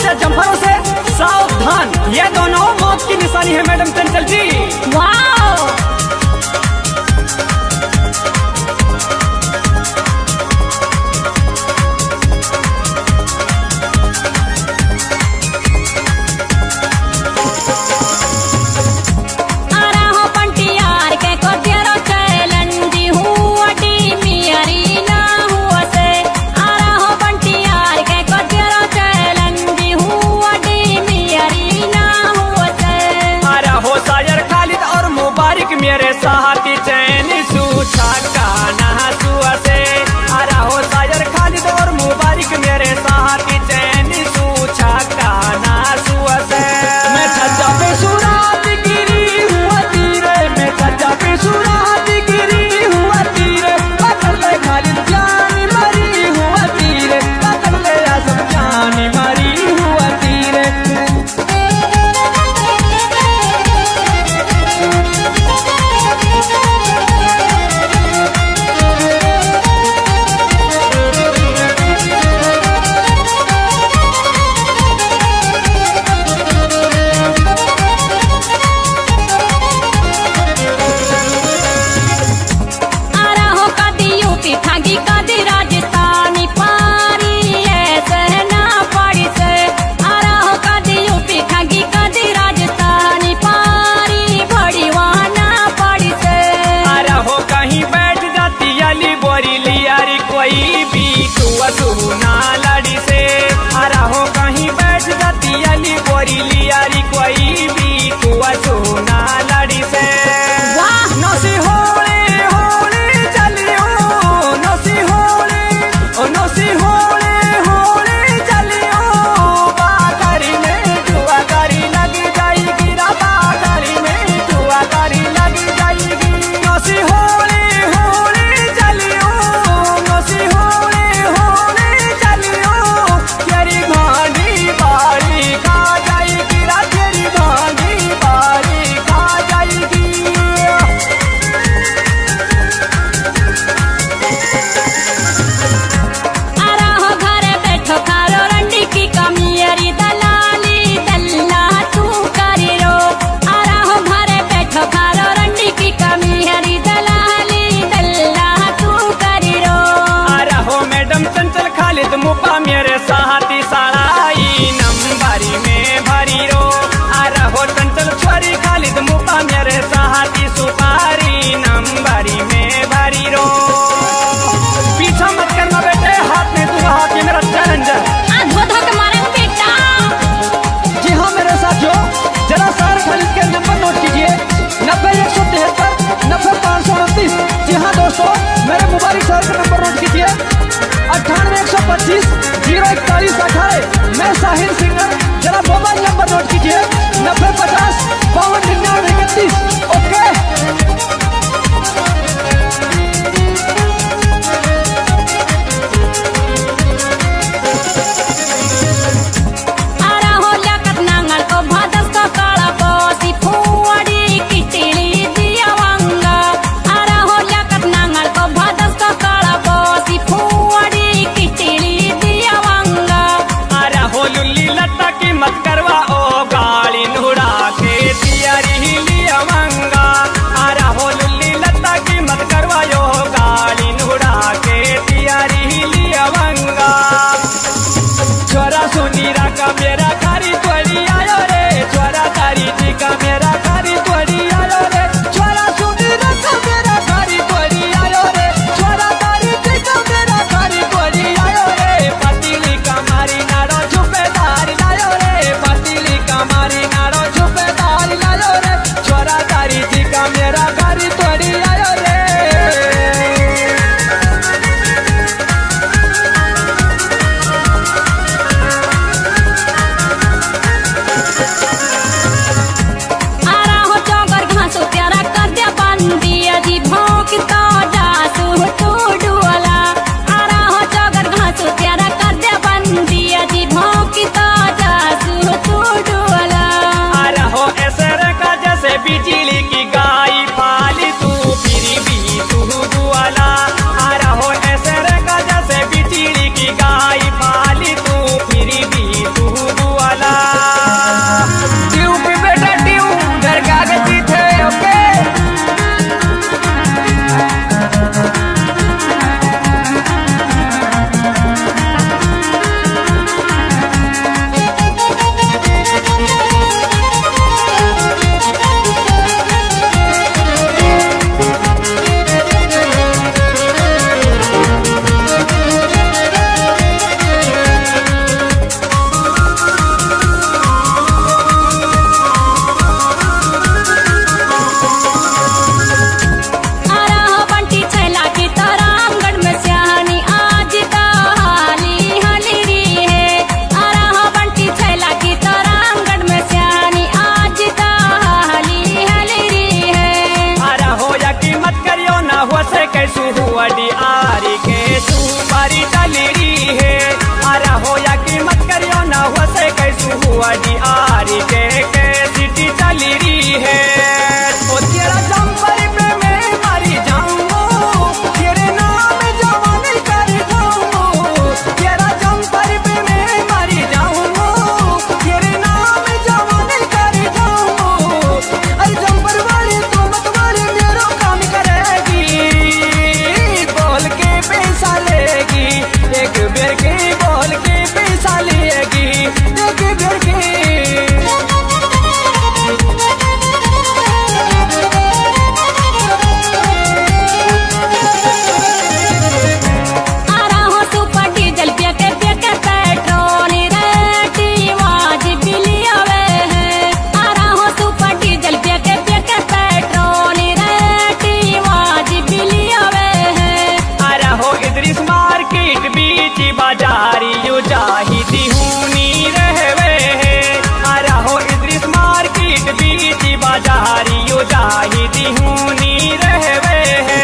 या जम्फरों से सावधान, ये दोनों मौत की निशानी है मैडम चंचल जी। वाओ मेरे साथी चैन सूछा काना सुआ से आ रहा हो शायर खालिद और मुबारक मेरे साथी चैन सूछा काना सुआ से। मैं छज्जा पे सुरात गिरी हुआ तीरे, मैं छज्जा पे सुरात गिरी हुआ तीरे, पकड़ ले खालिद जानी मरी हुआ तीरे, पकड़ ले आसम जानी मरी हुआ तीरे। कोई भी सुना लड़ी से आ रहा हो कहीं बैठ जाती अली बोरी लियारी, कोई भी सुना लड़ी से। नौसी होले होले चलियो, नौसी होले ओ नौसी होले होले चलियो, बाकरी में जुआ करी लग जाएगी रा, बाकरी में जुआ करी लग जाएगी। नौसी होले होले चलियो, नौसी होले होले चलियो, तेरी भांडी बारी खा जाएगी रा, तेरी भांडी बारी खा जाएगी। मुपा मेरे साथी साड़ाई नंबरी में भरी रो, आ रहो चंचल छोरी खालिद मुपा मेरे साथी सुपारी नंबरी में भरी रो। पीछा मत करना बेटे, हाथ में दूंगा, हाथ में मेरा चैलेंजर। बेटा जी हाँ मेरे साथियों, जरा सारे खालिद के नंबर नोट कीजिए, 90-173 90-529। जी हाँ दोस्तों, मेरे मुबारक सर का नंबर नोट कीजिए, 98-125 041-18। मैं साहिल सिंगर, जरा मोबाइल नंबर नोट कीजिए, 90-50 52-99-31। ओके मत करवा ओ गाली नुड़ा के तियारी लिया मंगा, आ रहा हो लुल्ली लता की मत करवा यो गाली नुड़ा के तियारी लिया मंगा। छोरा सुनीरा का मेरा खारी तोड़ी आयो रे, छोरा तारी जी का मेरा खारी तोड़ी आयो रे, छोरा सुनीरा का मेरा खारी तोड़ी आयो रे, छोरा तारी जी का मेरा खारी तोड़ी आयो रे, पतीली का मारी नाड़ो छुपेदारी लायो रे, पतीली सिहुनी रहवे है।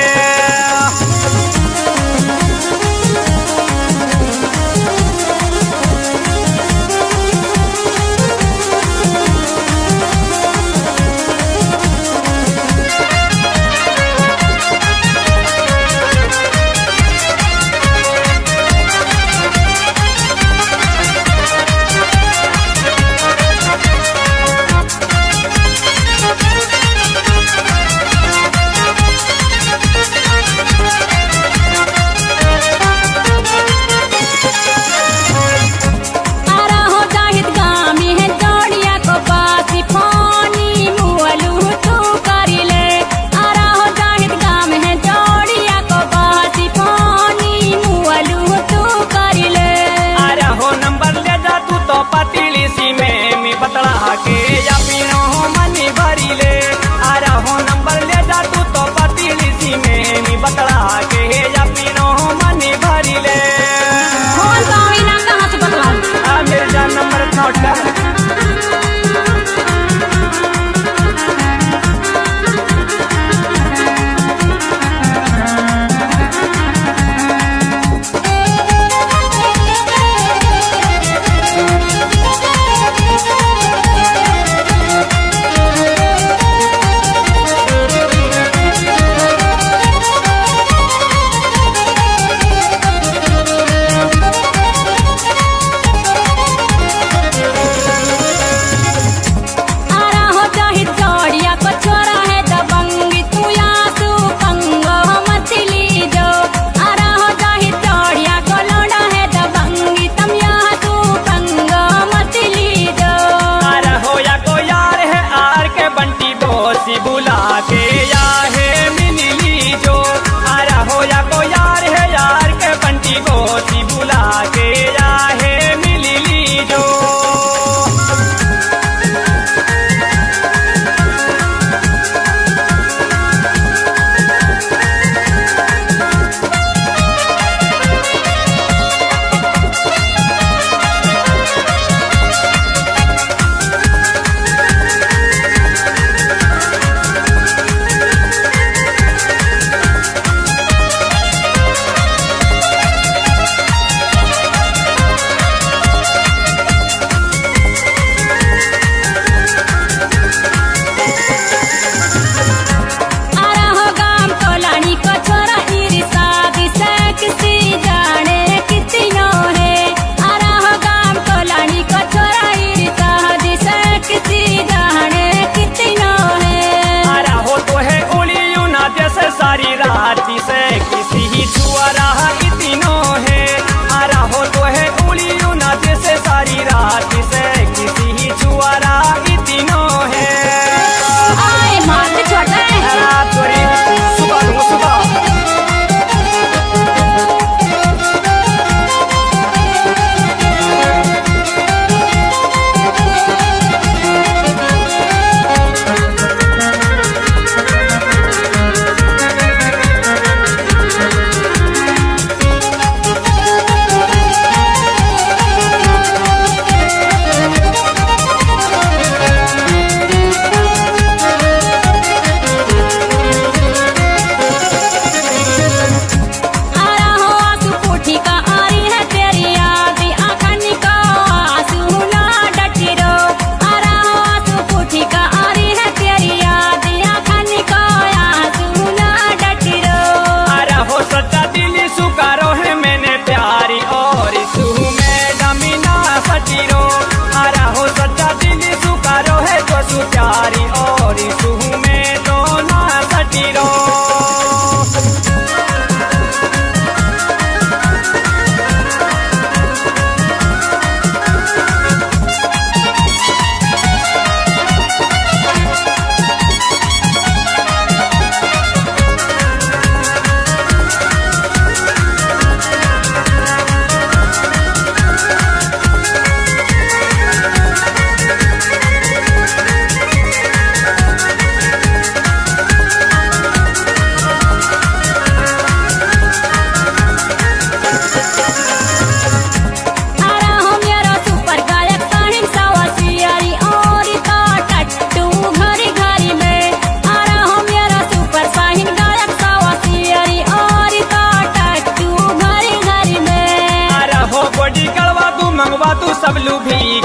के या पीनो मनी भरी ले आ रहो नंबर ले जा तू तो पतीली सी में मी बतला के या पीनो मनी भरी ले। कौन गाँव ना कहाँ से बतला? मेरे जान नंबर नोट कर।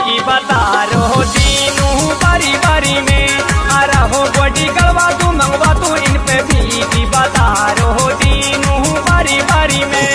की बता रहो दीनू बारी बारी में आ रहो बॉडी गलवा तू मंगवा तू इन पे भी की बता रहो दीनू बारी बारी में।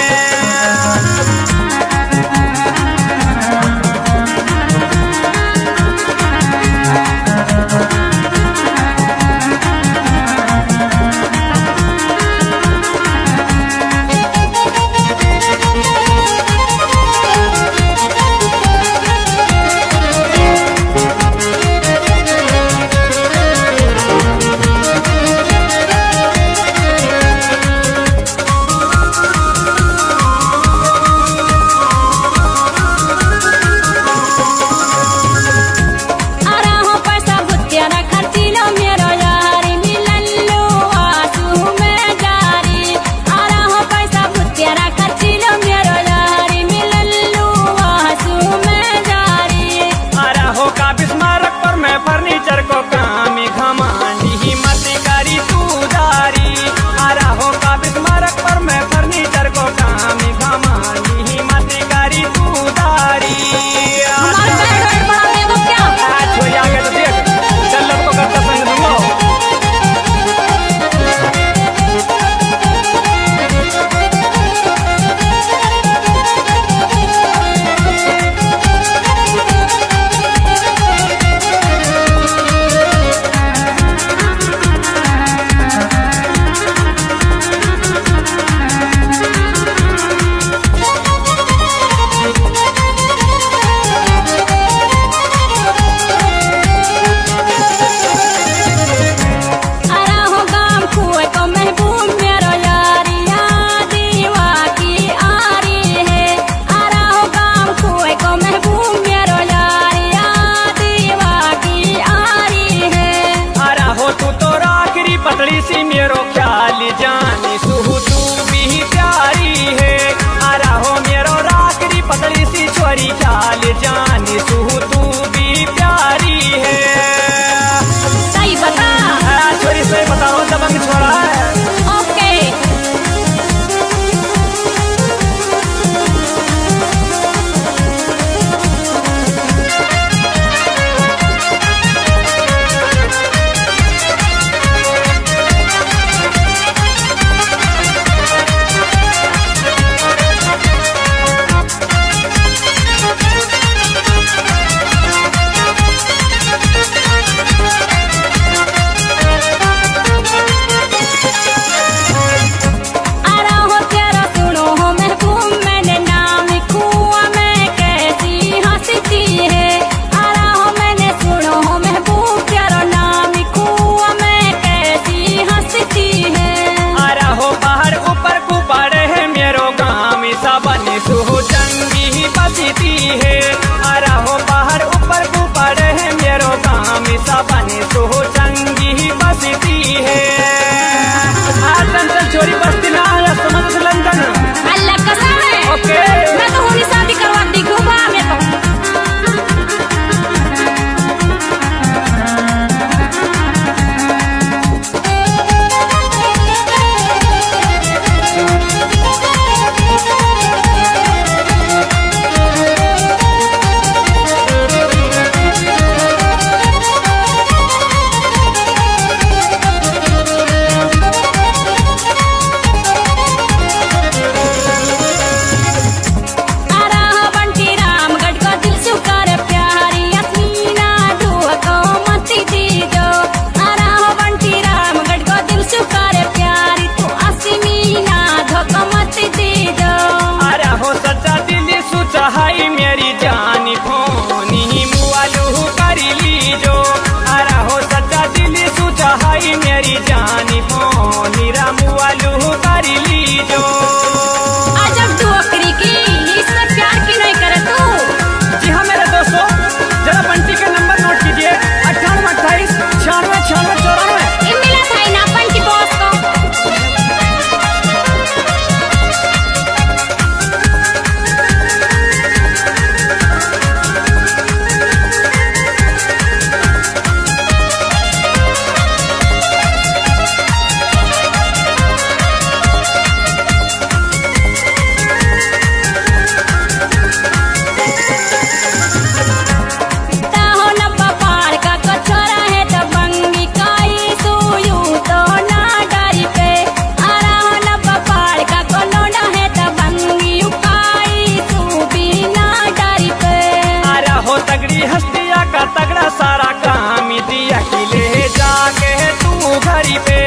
का तगड़ा सारा काम दिया कि ले जाके तू घरी पे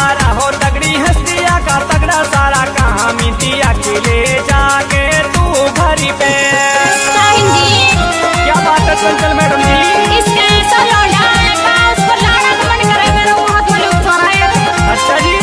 आ रहो तगड़ी हस्तिया का तगड़ा सारा काम दिया कि ले जाके तू घरी पे। साहिल जी, क्या बात है चंचल मैडम जी? इसका ऐसा लौंडा है का उसको लाड़ा का मन करे मेरे हाथ वाले उठा रहा है। अच्छा जी।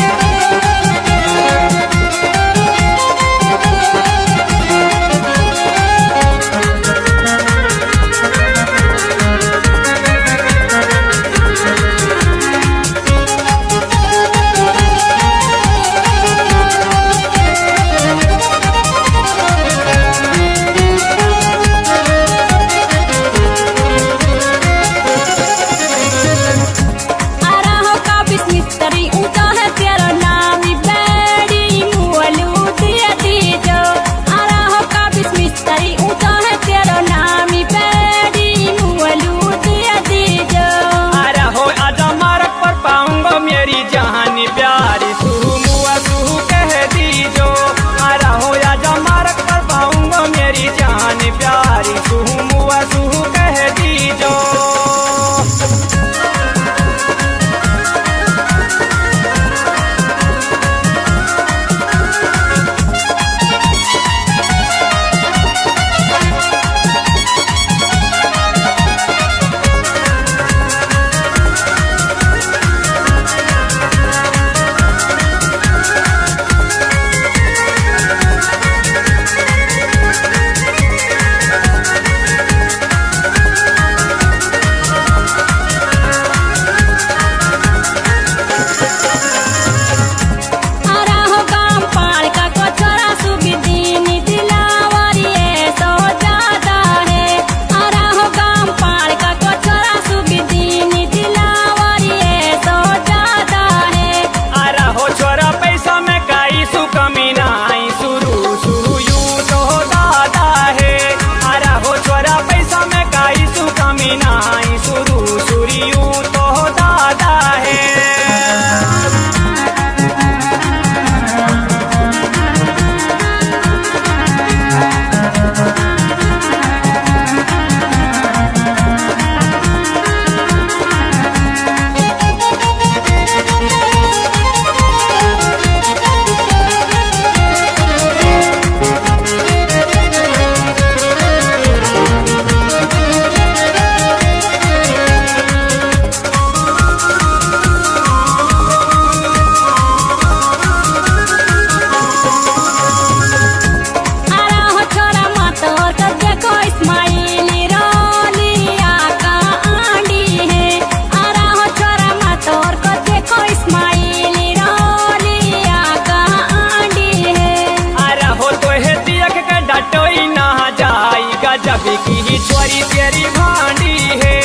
छोरी तेरी भांडी है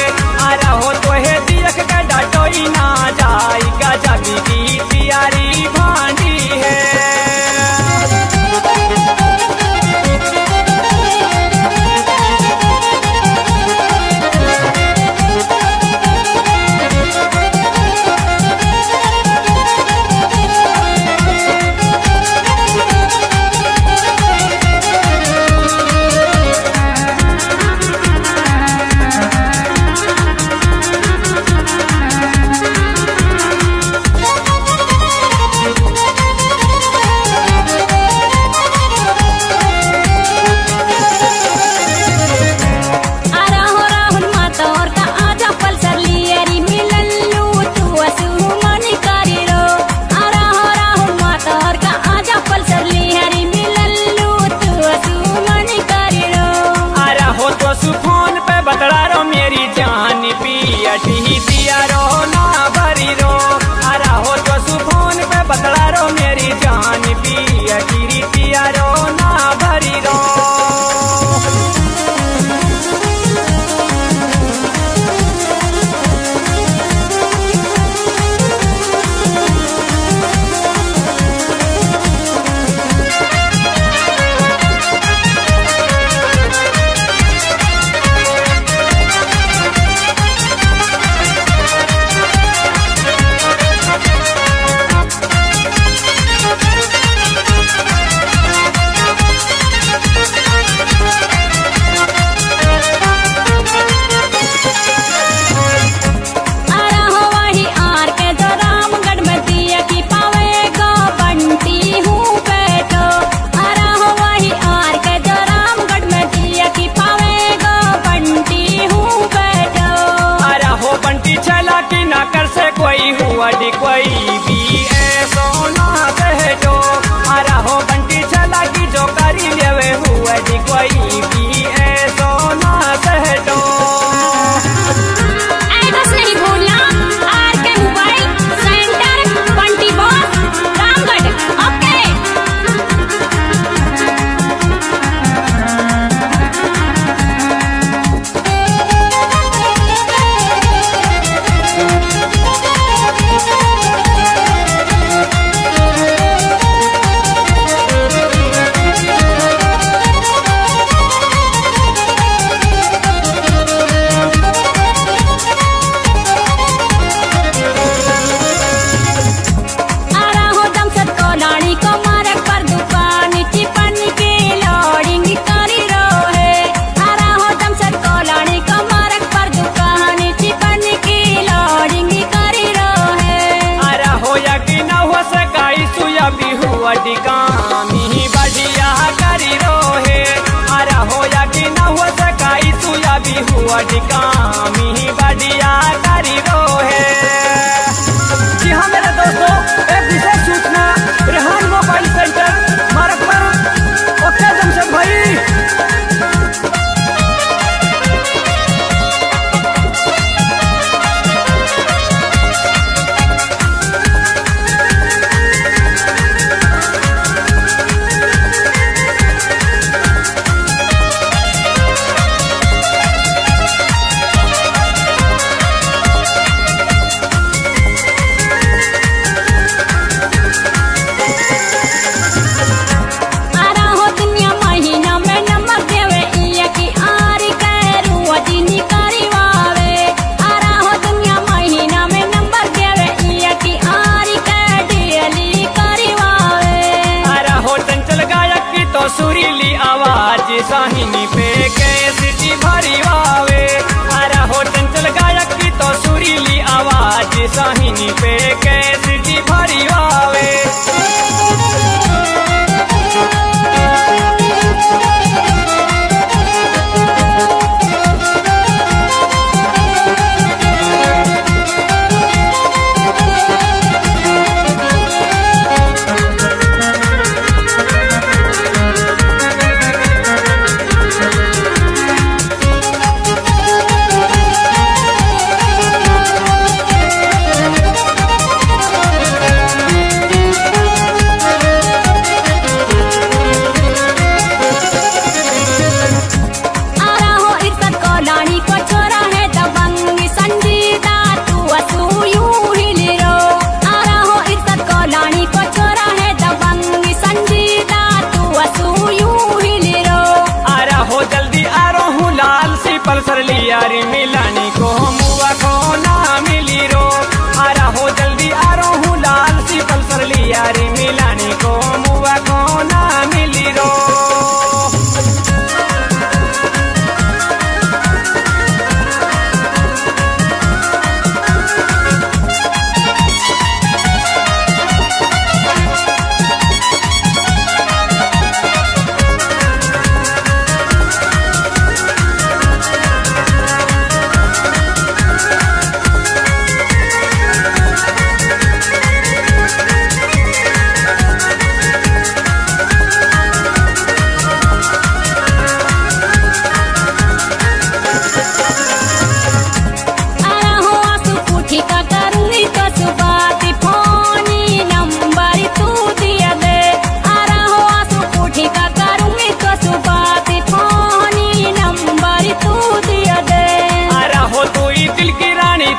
आ रहो तो है दियक का डाटोई ना जाई का जबी की तियारी भांडी है। दिया रो ना भरी रो आ रहो तो सुफोन पे बतला रो मेरी जान पिया गिरी दिया रो ना भरी रो। अटकामी बढ़िया करी रोहे। जी हाँ मेरे दोस्तों, एक विशेष सूचना, रेहान मोबाइल सेंटर मारकपुर ओके जमशेद भाई। सुरीली आवाज साहिनी पे कैसी भरी वावे। अरे हो चंचल गायक की तो सुरीली आवाज साहिनी पे कैसी भरी वावे। पल्सर लियारी मिलानी को मुआ को ना मिली रो। आरा हो जल्दी आ रो हूँ लाल सी पल्सर लियारी मिलानी को मुआ को ना मिली रो।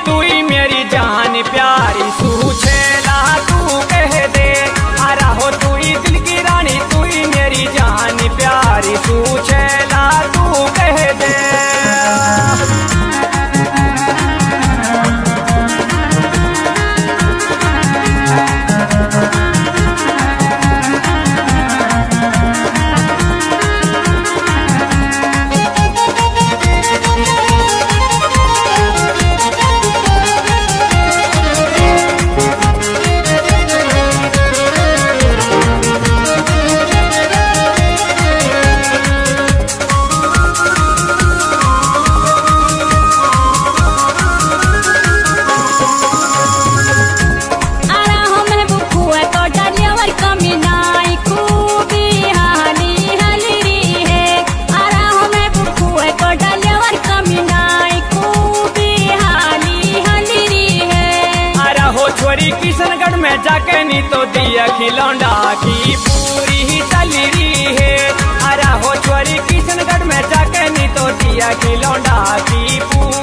तू ही मेरी जान प्यारी सूछेला तू कह दे। आरा हो तू ही दिल की रानी, तू ही मेरी जान प्यारी सूछेला तू कह दे। किशनगढ़ में जाके नी तो दिया खिलौंडा की पूरी ही चली रही है। अरे हो छोरी किशनगढ़ में जाके नी तो दिया खिलौंडा की पूरी